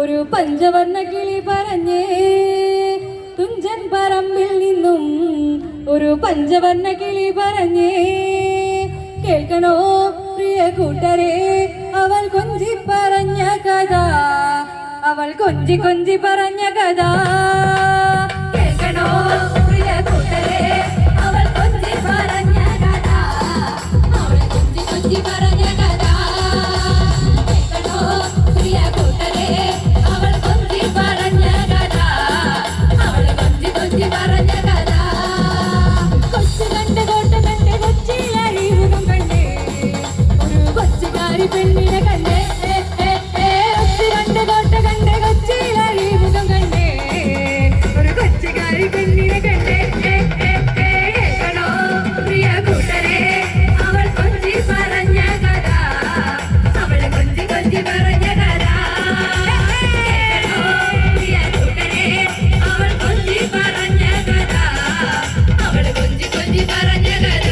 ഒരു പഞ്ചവർണ്ണ കിളി പറഞ്ഞേ തുഞ്ചൻ പറമ്പിൽ നിന്നും ഒരു പഞ്ചവർണ്ണ കിളി പറഞ്ഞേ കേൾക്കണോ പ്രിയ കൂട്ടരെ അവൾ കൊഞ്ചി പറഞ്ഞ കഥ അവൾ കൊഞ്ചി കൊഞ്ചി പറഞ്ഞ കഥ കേൾക്കണോ പ്രിയ കൂട്ടരെ അവൾ കൊഞ്ചി പറഞ്ഞ കഥ അവൾ കൊഞ്ചി കൊഞ്ചി പറഞ്ഞ കഥ പെണ്ണിനെ കണ്ടേ രണ്ട് കോട്ട കണ്ടേ കൊച്ചിയിലി മുഖം കണ്ടേ ഒരു കൊച്ചുകാരി പെണ്ണിനെ കണ്ടേ കേൾക്കണോ പ്രിയ കൂട്ടരെ അവൾ കൊഞ്ചി പറഞ്ഞ കഥ അവൾ കൊഞ്ചി കൊഞ്ചി പറഞ്ഞ കഥ കേൾക്കണോ പ്രിയ കൂട്ടരെ അവൾ കൊഞ്ചി പറഞ്ഞ കഥ അവൾ കൊഞ്ചി കൊഞ്ചി പറഞ്ഞ കഥ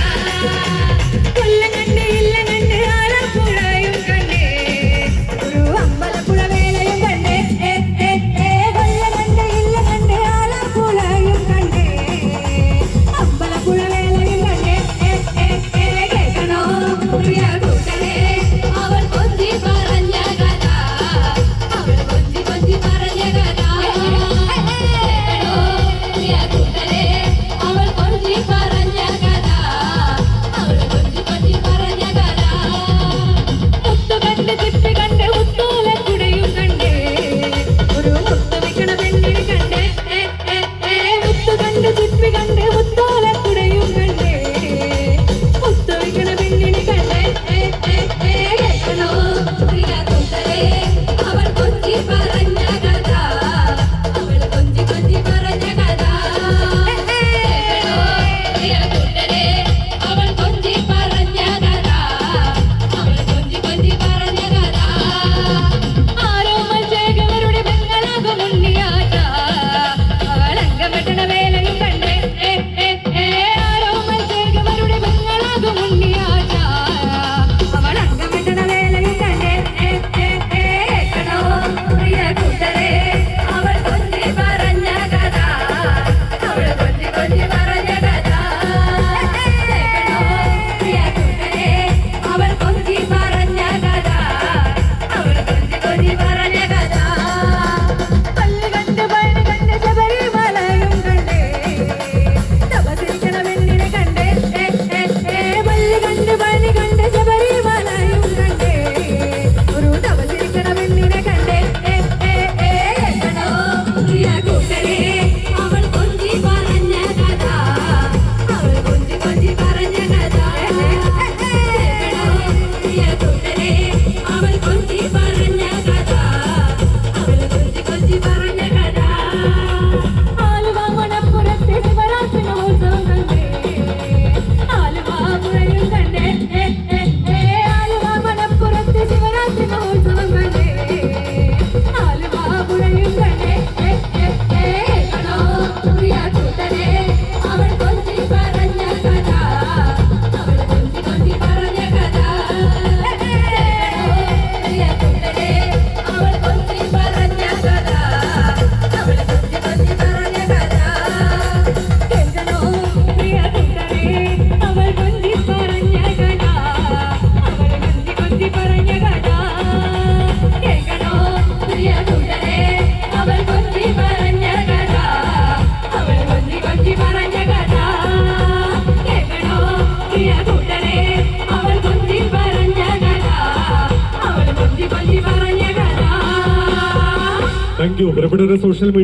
Thank you.